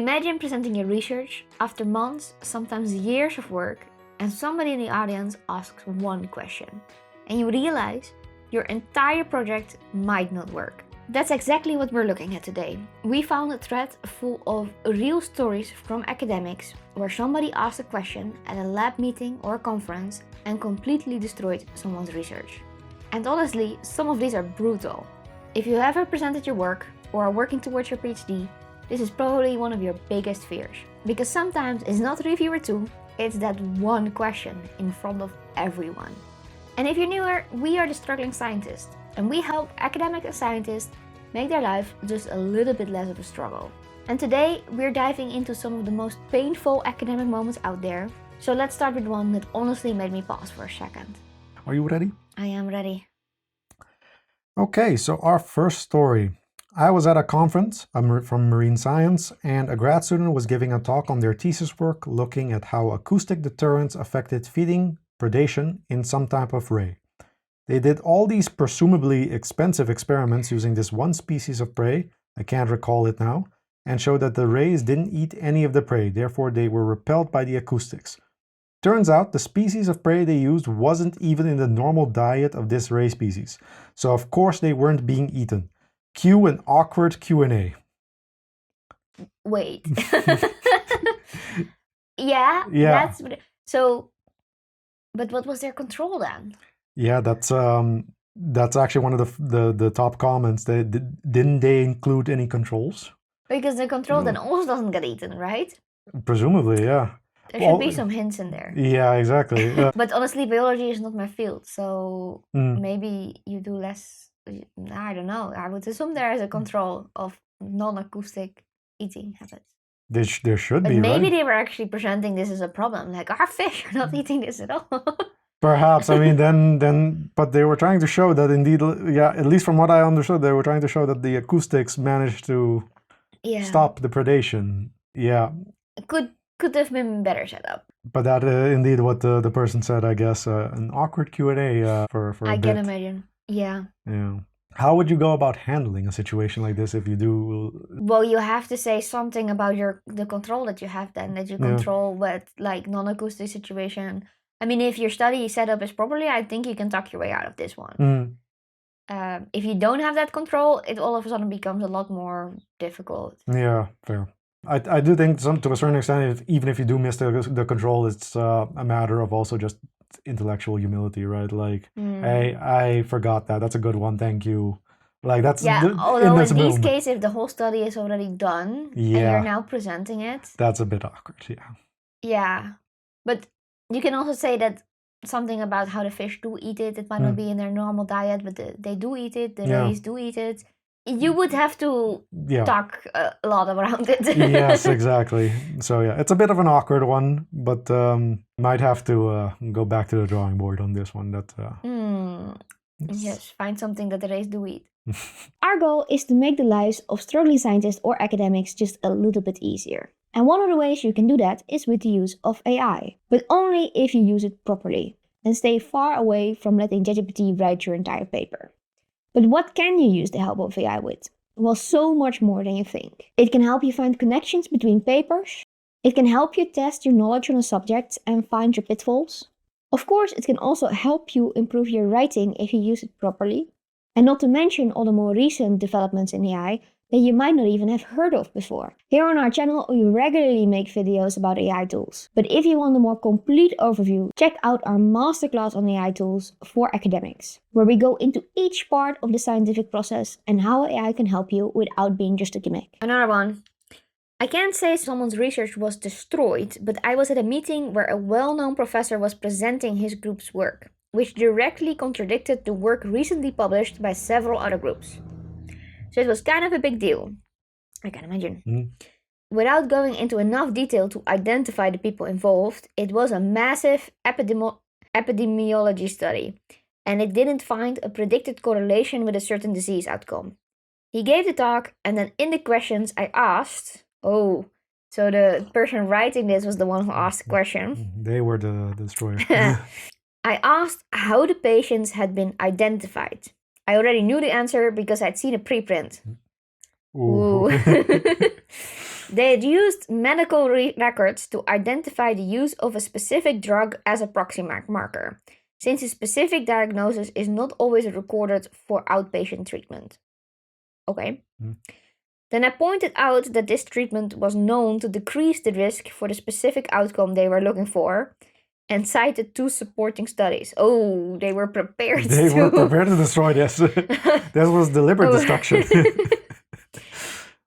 Imagine presenting your research after months, sometimes years of work, and somebody in the audience asks one question, and you realize your entire project might not work. That's exactly what we're looking at today. We found a thread full of real stories from academics where somebody asked a question at a lab meeting or a conference and completely destroyed someone's research. And honestly, some of these are brutal. If you ever presented your work or are working towards your PhD, this is probably one of your biggest fears. Because sometimes it's not reviewer 2, it's that one question in front of everyone. And if you're newer, we are the Struggling Scientists, and we help academics and scientists make their life just a little bit less of a struggle. And today, we're diving into some of the most painful academic moments out there. So let's start with one that honestly made me pause for a second. Are you ready? I am ready. Okay, so our first story. I was at a conference from marine science, and a grad student was giving a talk on their thesis work looking at how acoustic deterrence affected feeding predation in some type of ray. They did all these presumably expensive experiments using this one species of prey, I can't recall it now, and showed that the rays didn't eat any of the prey, therefore they were repelled by the acoustics. Turns out the species of prey they used wasn't even in the normal diet of this ray species, so of course they weren't being eaten. Cue an awkward Q&A. Wait. Yeah. That's so. But what was their control then? Yeah, that's actually one of the top comments. Didn't they include any controls? Because the control then also doesn't get eaten, right? Presumably, yeah. There should be some hints in there. Yeah, exactly. But honestly, biology is not my field, so maybe you do less. I don't know. I would assume there is a control of non-acoustic eating habits. There should But be, maybe right? they were actually presenting this as a problem. Like, our fish are not eating this at all. Perhaps. I mean, then, but they were trying to show that indeed, yeah, at least from what I understood, they were trying to show that the acoustics managed to stop the predation. Yeah. Could have been better set up. But that indeed what the person said, I guess, an awkward Q&A for a bit. I can imagine. Yeah. Yeah. How would you go about handling a situation like this if you do? Well, you have to say something about the control that you have then, that you control with like non-acoustic situation. I mean, if your study setup is properly, I think you can talk your way out of this one. If you don't have that control, it all of a sudden becomes a lot more difficult. Yeah, fair. I do think to a certain extent, even if you do miss the control, it's a matter of also just intellectual humility, right? Like, hey, I forgot that. That's a good one. Thank you. Like, that's although in this case, if the whole study is already done and you're now presenting it, that's a bit awkward. Yeah, but you can also say that something about how the fish do eat it. It might not be in their normal diet, but they do eat it. The rays do eat it. You would have to talk a lot around it. Yes, exactly. So yeah, it's a bit of an awkward one, but might have to go back to the drawing board on this one. Yes, find something that the rays do eat. Our goal is to make the lives of struggling scientists or academics just a little bit easier. And one of the ways you can do that is with the use of AI, but only if you use it properly and stay far away from letting ChatGPT write your entire paper. But what can you use the help of AI with? Well, so much more than you think. It can help you find connections between papers. It can help you test your knowledge on a subject and find your pitfalls. Of course, it can also help you improve your writing if you use it properly. And not to mention all the more recent developments in AI that you might not even have heard of before. Here on our channel, we regularly make videos about AI tools. But if you want a more complete overview, check out our masterclass on AI tools for academics, where we go into each part of the scientific process and how AI can help you without being just a gimmick. Another one. I can't say someone's research was destroyed, but I was at a meeting where a well-known professor was presenting his group's work, which directly contradicted the work recently published by several other groups. So it was kind of a big deal, I can imagine. Without going into enough detail to identify the people involved, it was a massive epidemiology study, and it didn't find a predicted correlation with a certain disease outcome. He gave the talk, and then in the questions I asked, so the person writing this was the one who asked the question. They were the destroyer. I asked how the patients had been identified. I already knew the answer because I'd seen a preprint. Ooh. They had used medical records to identify the use of a specific drug as a proxy marker, since a specific diagnosis is not always recorded for outpatient treatment. Okay. Then I pointed out that this treatment was known to decrease the risk for the specific outcome they were looking for, and cited 2 supporting studies. Oh, they were prepared They were prepared to destroy this. This was deliberate destruction.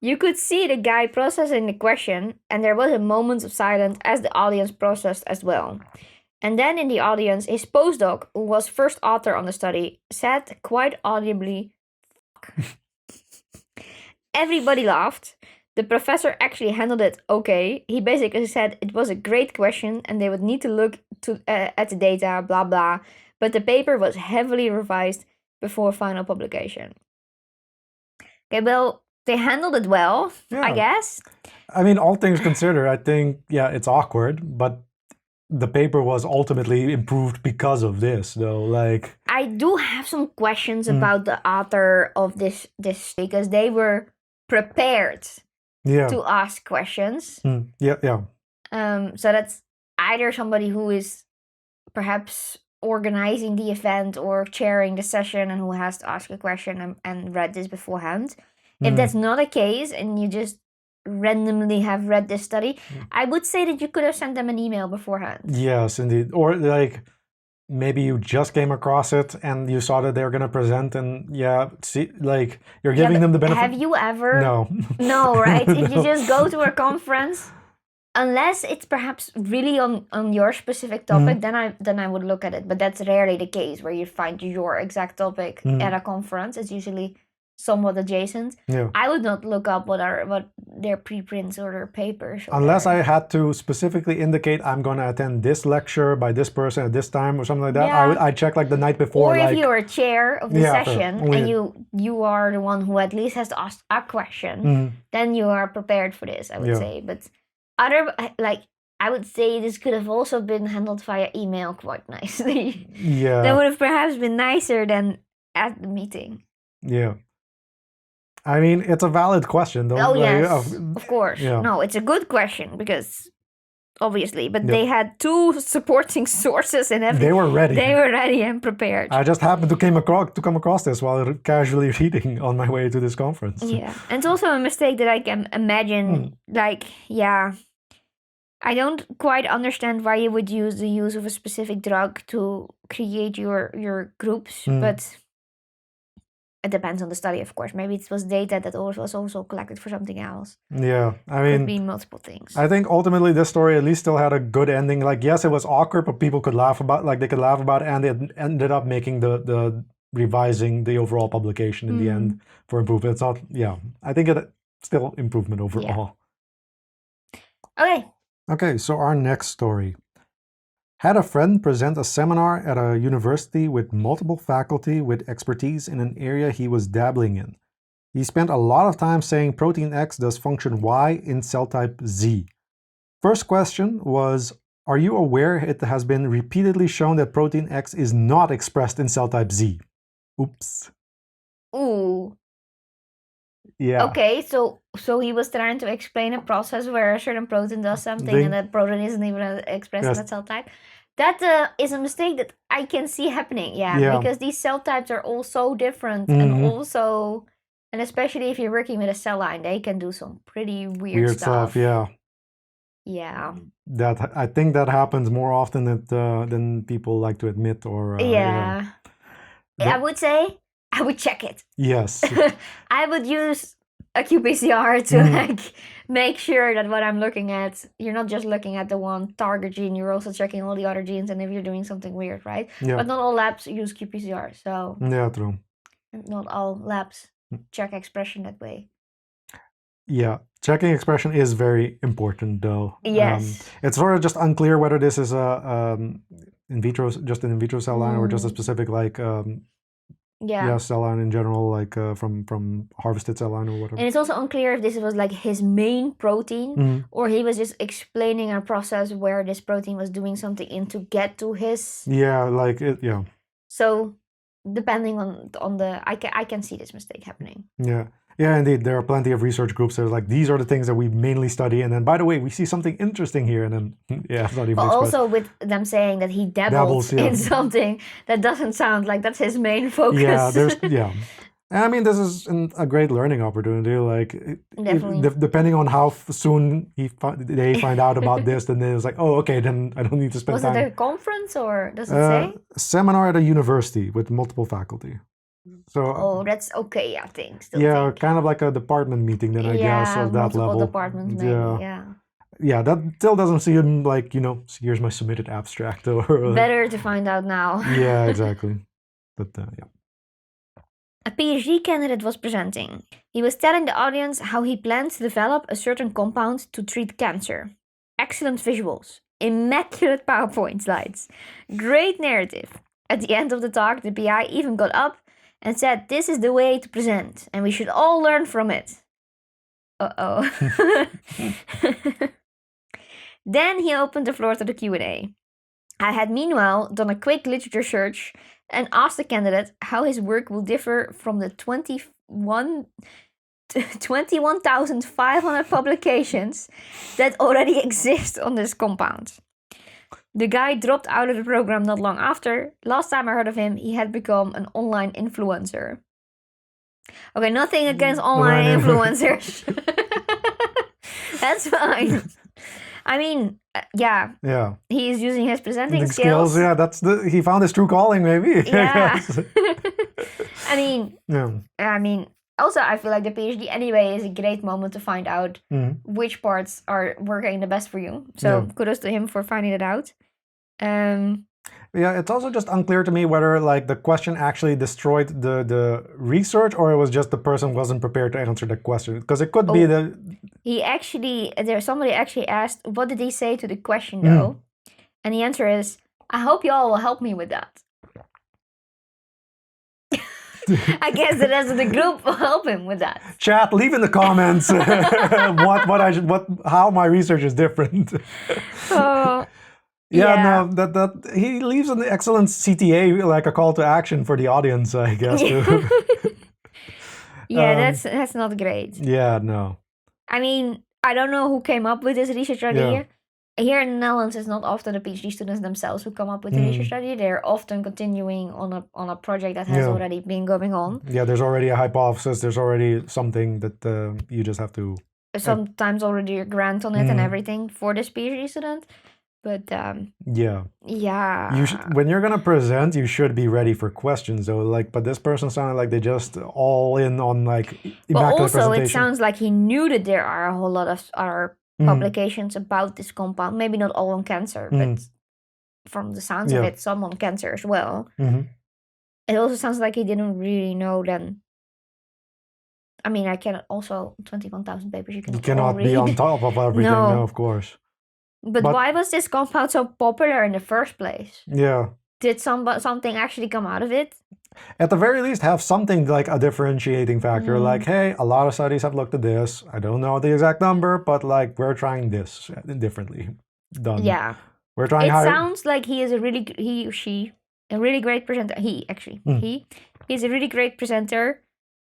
You could see the guy processing the question, and there was a moment of silence as the audience processed as well. And then in the audience, his postdoc, who was first author on the study, said quite audibly, "Fuck." Everybody laughed. The professor actually handled it okay. He basically said it was a great question and they would need to look at the data, blah blah. But the paper was heavily revised before final publication. Okay, well, they handled it well, I guess. I mean, all things considered, I think, it's awkward, but the paper was ultimately improved because of this, though. Like, I do have some questions about the author of this because they were prepared to ask questions. So that's either somebody who is perhaps organizing the event or chairing the session and who has to ask a question and read this beforehand. If that's not the case and you just randomly have read this study, I would say that you could have sent them an email beforehand. Yes, indeed. Or like maybe you just came across it and you saw that they were going to present and see, like you're giving them the benefit. Have you ever? No, right? If you just go to a conference, unless it's perhaps really on your specific topic, then I would look at it. But that's rarely the case where you find your exact topic at a conference. It's usually somewhat adjacent. I would not look up what their preprints or their papers. Unless I had to specifically indicate I'm going to attend this lecture by this person at this time or something like that. I'd check like the night before. Or if you're a chair of the session and you are the one who at least has to ask a question, then you are prepared for this, I would say. But I would say this could have also been handled via email quite nicely. That would have perhaps been nicer than at the meeting. I mean, it's a valid question, though. Oh, yes, of course. No, it's a good question because, obviously, but they had 2 supporting sources and everything. They were ready. They were ready and prepared. I just happened to come across this while casually reading on my way to this conference. Yeah, and it's also a mistake that I can imagine. I don't quite understand why you would use the use of a specific drug to create your groups, but it depends on the study, of course. Maybe it was data that was also collected for something else. Yeah, I mean, could be multiple things. I think ultimately this story at least still had a good ending. Like, yes, it was awkward, but people could laugh about, they could laugh about it, and it ended up making the revising the overall publication in the end for improvement. It's not, I think it still improvement overall. Okay, so our next story. Had a friend present a seminar at a university with multiple faculty with expertise in an area he was dabbling in. He spent a lot of time saying protein X does function Y in cell type Z. First question was, are you aware it has been repeatedly shown that protein X is not expressed in cell type Z? Oops. Ooh. Yeah. Okay, so he was trying to explain a process where a certain protein does something and that protein isn't even expressed in that cell type. That is a mistake that I can see happening, because these cell types are all so different and especially if you're working with a cell line, they can do some pretty weird stuff. Yeah. That I think that happens more often than people like to admit or I would say I would check it. Yes. I would use a qPCR to make sure that what I'm looking at, you're not just looking at the one target gene, you're also checking all the other genes and if you're doing something weird, right? But not all labs use qPCR, so true. Not all labs check expression that way. Yeah, checking expression is very important, though. Yes. It's sort of just unclear whether this is an in vitro cell line or just a specific cell line in general, like from harvested cell line or whatever. And it's also unclear if this was like his main protein or he was just explaining a process where this protein was doing something in to get to his. So depending on the, I can see this mistake happening. Yeah. Yeah, indeed. There are plenty of research groups that are like, these are the things that we mainly study. And then, by the way, we see something interesting here. And then, yeah, it's not even But expressed. also with them saying that he dabbled Dabbles, yeah. in something that doesn't sound like that's his main focus. Yeah. And I mean, this is a great learning opportunity. Like, Definitely. depending on how soon they find out about this, then it's like, oh, okay, then I don't need to spend Was time. it a conference or does it say? Seminar at a university with multiple faculty. So Oh, that's okay, I think. yeah, kind of like a department meeting then, I guess, of that multiple level. departments maybe, yeah. Yeah, that still doesn't seem like, here's my submitted abstract or like, Better to find out now. Yeah, exactly. But yeah. A PhD candidate was presenting. He was telling the audience how he plans to develop a certain compound to treat cancer. Excellent visuals, immaculate PowerPoint slides, great narrative. At the end of the talk, the PI even got up and said, "This is the way to present, and we should all learn from it." Uh-oh. Then he opened the floor to the Q&A. I had meanwhile done a quick literature search and asked the candidate how his work will differ from the 21,500 publications that already exist on this compound. The guy dropped out of the program not long after. Last time I heard of him, he had become an online influencer. Okay, nothing against online influencers. That's fine. I mean, yeah. He's using his presenting skills. Yeah, he found his true calling, maybe. Yeah. I mean, also I feel like the PhD anyway is a great moment to find out which parts are working the best for you. So kudos to him for finding it out. Yeah, it's also just unclear to me whether like the question actually destroyed the research or it was just the person wasn't prepared to answer the question. Because it could be that somebody actually asked, what did he say to the question though? And the answer is, I hope you all will help me with that. I guess the rest of the group will help him with that. Chat, leave in the comments how my research is different. No, that he leaves an excellent CTA, like a call to action for the audience, I guess. That's not great. Yeah, no. I mean, I don't know who came up with this research idea. Here in the Netherlands, it's not often the PhD students themselves who come up with the research study. They're often continuing on a project that has already been going on. Yeah, there's already a hypothesis. There's already something that you just have to... Sometimes already a grant on it and everything for this PhD student. But yeah. When you're gonna present, you should be ready for questions though. Like, but this person sounded like they just all in on like immaculate but also presentation. it sounds like he knew that there are a whole lot of other publications about this compound. Maybe not all on cancer, but from the sounds of it, some on cancer as well. It also sounds like he didn't really know then. I mean, I cannot also 21,000 papers. You cannot be on top of everything. No, of course. But why was this compound so popular in the first place? Yeah. Did something actually come out of it? At the very least, have something like a differentiating factor. Like, hey, a lot of studies have looked at this. I don't know the exact number, but like we're trying this differently. Done. Yeah. We're trying. It sounds like he is a really great presenter. He's a really great presenter.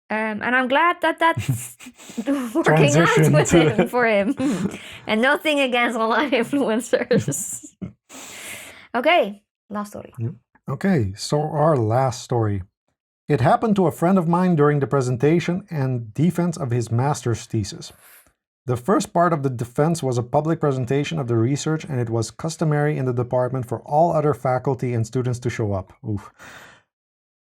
And I'm glad that that's working out for him. And nothing against online influencers. Okay, last story. Okay, so our last story. It happened to a friend of mine during the presentation and defense of his master's thesis. The first part of the defense was a public presentation of the research, and it was customary in the department for all other faculty and students to show up. Oof.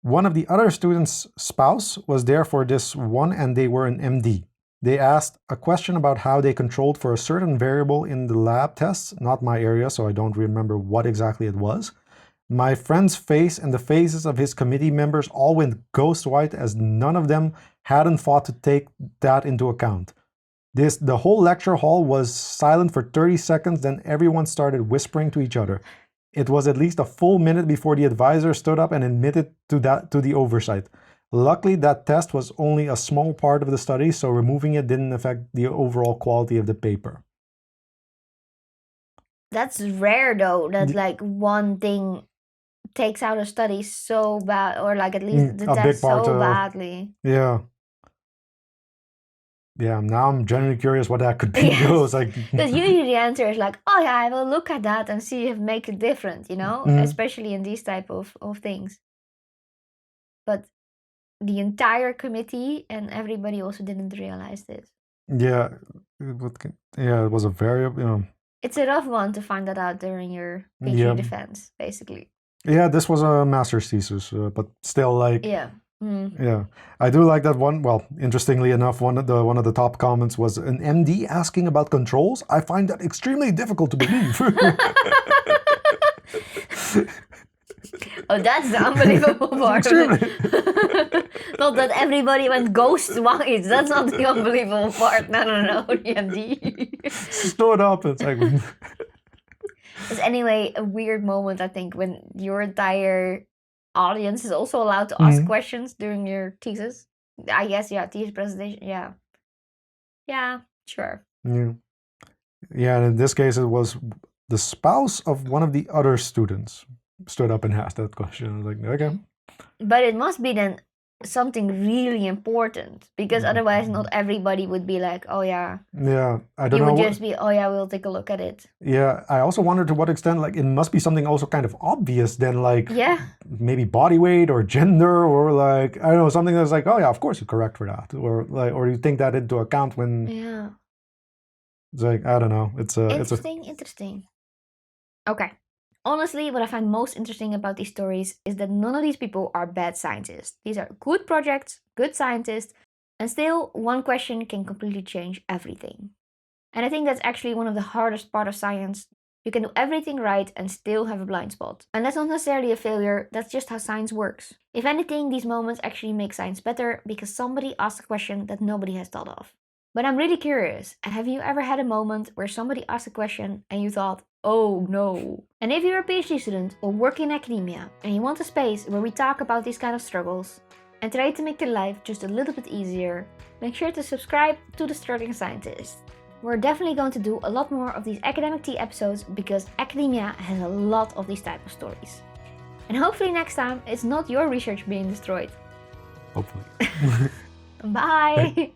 One of the other students' spouse was there for this one, and they were an MD. They asked a question about how they controlled for a certain variable in the lab tests, not my area, so I don't remember what exactly it was. My friend's face and the faces of his committee members all went ghost white as none of them hadn't thought to take that into account. The whole lecture hall was silent for 30 seconds, then everyone started whispering to each other. It was at least a full minute before the advisor stood up and admitted to the oversight. Luckily, that test was only a small part of the study, so removing it didn't affect the overall quality of the paper. That's rare though, that like one thing takes out a study so bad, or like at least the test so badly. Yeah. Yeah, now I'm genuinely curious what that could be. Yes. It was like, Because usually the answer is like, oh yeah, I will look at that and see if it makes it different, you know, especially in these type of things. But the entire committee and everybody also didn't realize this. yeah, it was a very, It's a rough one to find that out during your PhD Yeah. defense, basically. yeah, this was a master's thesis, but still like, Yeah. yeah, I do like that one. Well, interestingly enough, one of the top comments was an MD asking about controls. I find that extremely difficult to believe. Oh, that's the unbelievable part of it. Not that everybody went ghost-wise. That's not the unbelievable part. No. The MD. Stood up. It's like. It's anyway a weird moment, I think, when your entire audience is also allowed to ask questions during your thesis. I guess, yeah, thesis presentation. Yeah. Yeah, sure. Yeah, and in this case, it was the spouse of one of the other students stood up and asked that question. I was like, okay. But it must be then something really important, because otherwise not everybody would be like, oh yeah. Yeah, I don't know. You would just be, oh yeah, we'll take a look at it. Yeah, I also wonder to what extent, like, it must be something also kind of obvious then, like, maybe body weight or gender, or like, I don't know, something that's like, oh yeah, of course you're correct for that, or like, or you take that into account when. Yeah. It's like, I don't know. It's interesting. Okay. Honestly, what I find most interesting about these stories is that none of these people are bad scientists. These are good projects, good scientists, and still one question can completely change everything. And I think that's actually one of the hardest part of science. You can do everything right and still have a blind spot. And that's not necessarily a failure, that's just how science works. If anything, these moments actually make science better because somebody asked a question that nobody has thought of. But I'm really curious, have you ever had a moment where somebody asked a question and you thought, oh no? And if you're a PhD student or work in academia and you want a space where we talk about these kind of struggles and try to make your life just a little bit easier, make sure to subscribe to The Struggling Scientist. We're definitely going to do a lot more of these academic tea episodes because academia has a lot of these type of stories. And hopefully next time it's not your research being destroyed. Hopefully. Bye!